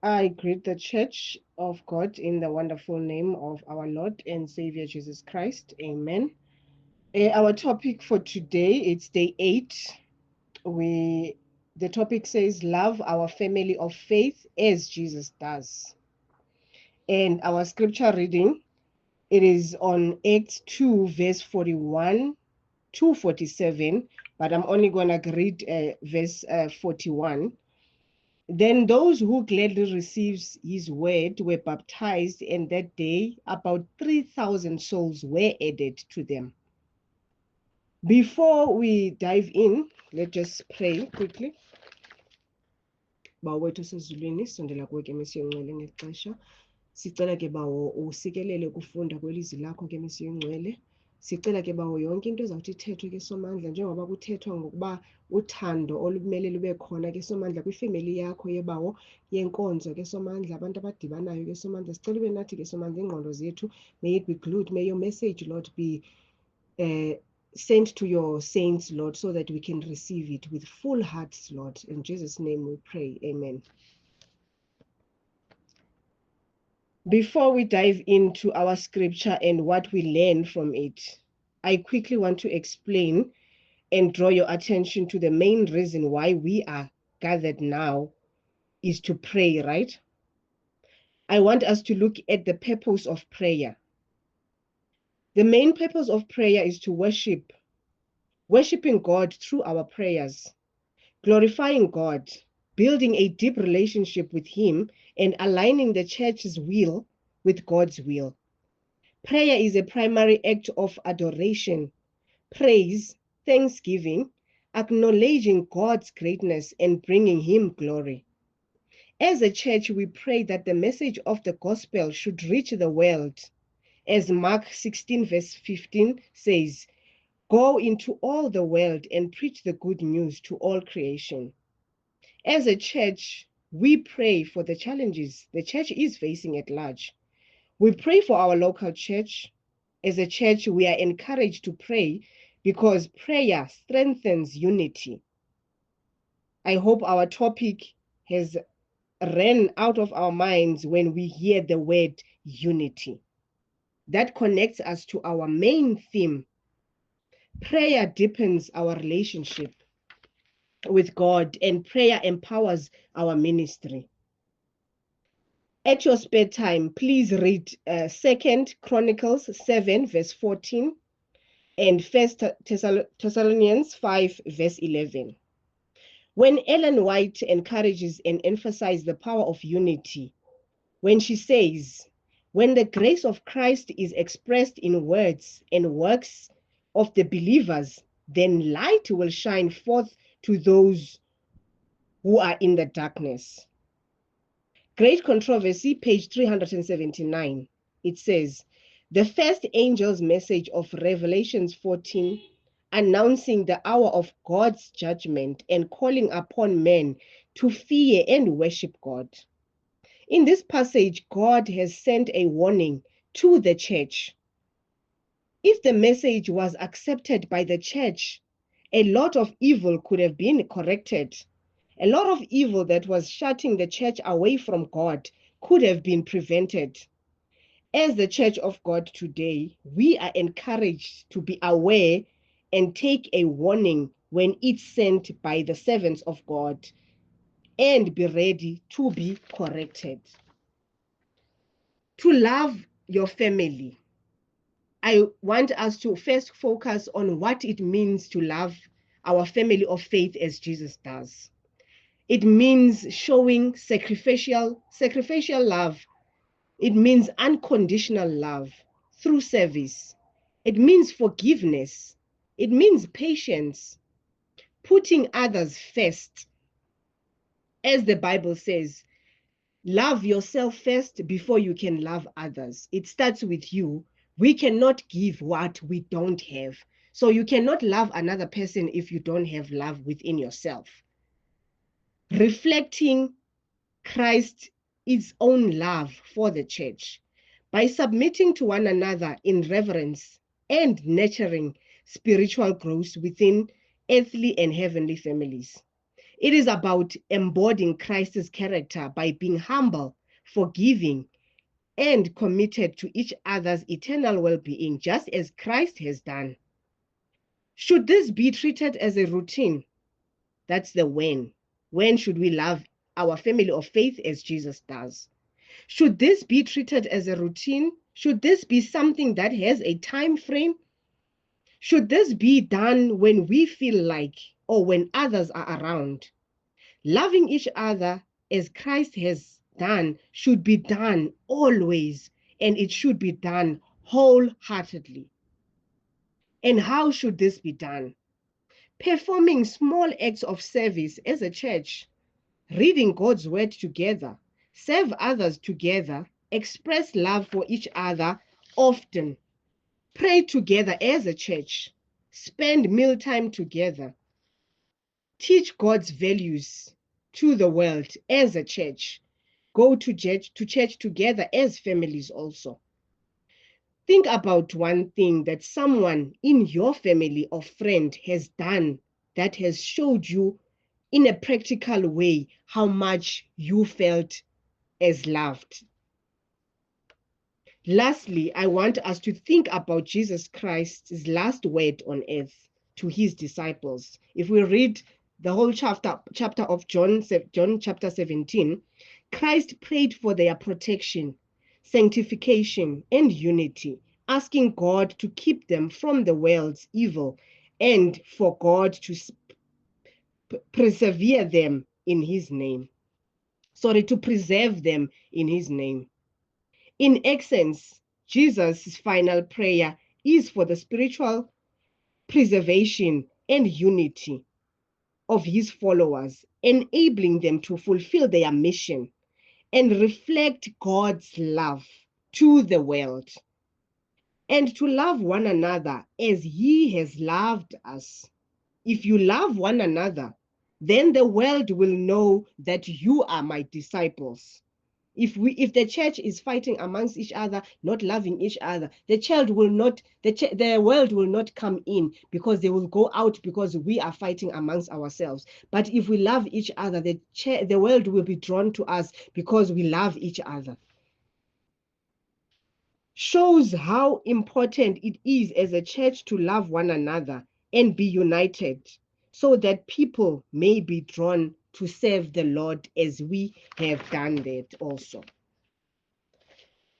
I greet the Church of God in the wonderful name of our Lord and Savior Jesus Christ. Amen. Our topic for today, it's day 8. The topic says, love our family of faith as Jesus does. And our scripture reading, it is on Acts 2, verse 41 to 47, but I'm only going to read verse 41. Then those who gladly received his word were baptized, and that day about 3,000 souls were added to them. Before we dive in, let's just pray quickly. Bawethu sezulwini, sondela kuwe ke Mesiya Ongcwele ngexesha. Sicela ke bawo usikelele ukufunda kwelizwi lakho ke Mesiya Ongcwele. Sicela ke bawo yonke into ezawuthi ithethwe ke Somandla, njengoba kuthethwa ngokuba uthando olumele lube khona ke Somandla kwifemeli yakho yebawo yenkonzo ke Somandla, abantu abadibanayo ke Somandla. Sicela ube nathi ke Somandla, ingqondo zethu, may it be glued, may your message, Lord, be sent to your saints, Lord, so that we can receive it with full hearts, Lord. In Jesus' name we pray, amen. Before we dive into our scripture and what we learn from it, I quickly want to explain and draw your attention to the main reason why we are gathered now is to pray, right? I want us to look at the purpose of prayer. The main purpose of prayer is to worshiping God through our prayers, glorifying God, building a deep relationship with Him, and aligning the church's will with God's will. Prayer is a primary act of adoration, praise, thanksgiving, acknowledging God's greatness and bringing Him glory. As a church, we pray that the message of the gospel should reach the world. As Mark 16, verse 15 says, "Go into all the world and preach the good news to all creation." As a church, we pray for the challenges the church is facing at large. We pray for our local church. As a church, we are encouraged to pray because prayer strengthens unity. I hope our topic has ran out of our minds when we hear the word unity. That connects us to our main theme. Prayer deepens our relationship with God, and prayer empowers our ministry. At your spare time, please read 2 Chronicles 7, verse 14, and 1 Thessalonians 5, verse 11. When Ellen White encourages and emphasizes the power of unity, when she says, when the grace of Christ is expressed in words and works of the believers, then light will shine forth to those who are in the darkness. Great Controversy, page 379. It says, the first angel's message of Revelations 14, announcing the hour of God's judgment and calling upon men to fear and worship God. In this passage, God has sent a warning to the church. If the message was accepted by the church, a lot of evil could have been corrected. A lot of evil that was shutting the church away from God could have been prevented. As the Church of God today, we are encouraged to be aware and take a warning when it's sent by the servants of God and be ready to be corrected. To love your family, I want us to first focus on what it means to love our family of faith as Jesus does. It means showing sacrificial love. It means unconditional love through service. It means forgiveness. It means patience, putting others first. As the Bible says, love yourself first before you can love others. It starts with you. We cannot give what we don't have. So you cannot love another person if you don't have love within yourself. Reflecting Christ's own love for the church by submitting to one another in reverence and nurturing spiritual growth within earthly and heavenly families. It is about embodying Christ's character by being humble, forgiving, and committed to each other's eternal well-being, just as Christ has done. Should this be treated as a routine? That's the when. When should we love our family of faith as Jesus does? Should this be treated as a routine? Should this be something that has a time frame? Should this be done when we feel like or when others are around? Loving each other as Christ has done should be done always, and it should be done wholeheartedly. And how should this be done? Performing small acts of service as a church, reading God's word together, serve others together, express love for each other often, pray together as a church, spend mealtime together, teach God's values to the world as a church, go to church together as families also. Think about one thing that someone in your family or friend has done that has showed you in a practical way how much you felt as loved. Lastly, I want us to think about Jesus Christ's last word on earth to his disciples. If we read the whole chapter of John chapter 17, Christ prayed for their protection, sanctification, and unity, asking God to keep them from the world's evil and for God to persevere them in his name. To preserve them in his name. In essence, Jesus' final prayer is for the spiritual preservation and unity of his followers, enabling them to fulfill their mission and reflect God's love to the world, and to love one another as he has loved us. If you love one another, then the world will know that you are my disciples. If the church is fighting amongst each other, not loving each other, the world will not come in, because they will go out because we are fighting amongst ourselves. But if we love each other, the world will be drawn to us because we love each other. Shows how important it is as a church to love one another and be united, so that people may be drawn to serve the Lord as we have done that also.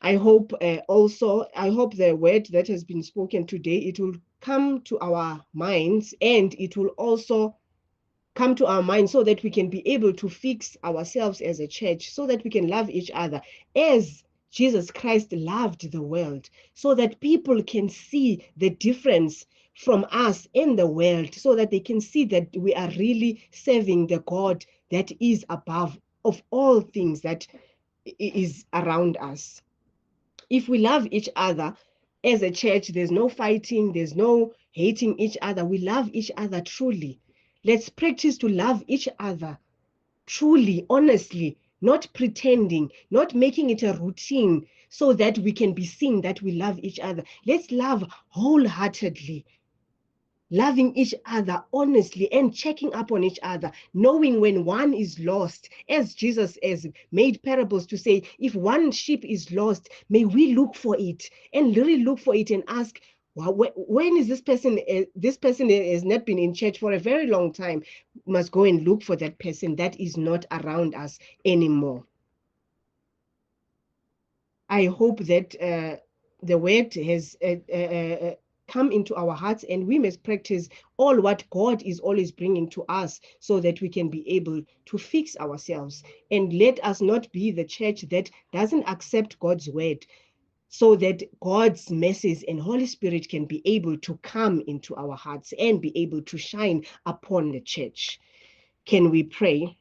I hope the word that has been spoken today, it will come to our minds, and it will also come to our minds so that we can be able to fix ourselves as a church, so that we can love each other as Jesus Christ loved the world, so that people can see the difference from us in the world, so that they can see that we are really serving the God that is above of all things that is around us. If we love each other as a church, there's no fighting, there's no hating each other. We love each other truly. Let's practice to love each other truly, honestly, not pretending, not making it a routine so that we can be seen that we love each other. Let's love wholeheartedly, loving each other honestly and checking up on each other, knowing when one is lost, as Jesus has made parables to say, if one sheep is lost, may we look for it and really look for it and ask, when is this person has not been in church for a very long time, must go and look for that person that is not around us anymore. I hope that the word has come into our hearts, and we must practice all what God is always bringing to us, so that we can be able to fix ourselves. And let us not be the church that doesn't accept God's word, so that God's message and Holy Spirit can be able to come into our hearts and be able to shine upon the church. Can we pray?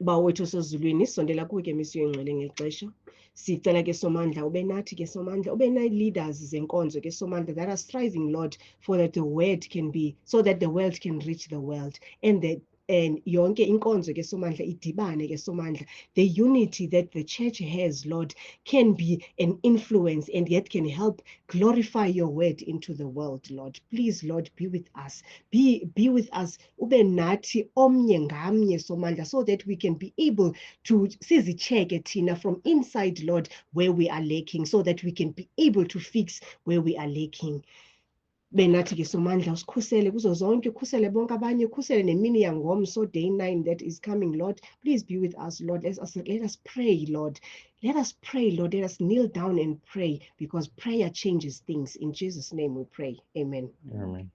Ba wethu sozulwini, sondela kuwe ke misiyo engcwele ngexesha. Sicela ke Somandla ube nathi ke Somandla, ube leaders zenkonzo ke Somandla that are striving, Lord, for that the word can be, so that the world can reach the world, and that and yonke inkonzo ke Somandla idibane ke Somandla. The unity that the church has, Lord, can be an influence and yet can help glorify your word into the world, Lord. Please, Lord, be with us. Be with us. Ube nathi omnye ngamnye Somandla, so that we can be able to sizicheke thina from inside, Lord, where we are lacking, so that we can be able to fix where we are lacking. Benathi ke Somandla usikhusele kuzo zonke, ukhusele bonke abanye, ukhusele nemini yangomso, day 9 that is coming, Lord. Please be with us, Lord. Let us pray, Lord. Let us pray, Lord. Let us kneel down and pray, because prayer changes things. In Jesus' name we pray. Amen. Amen.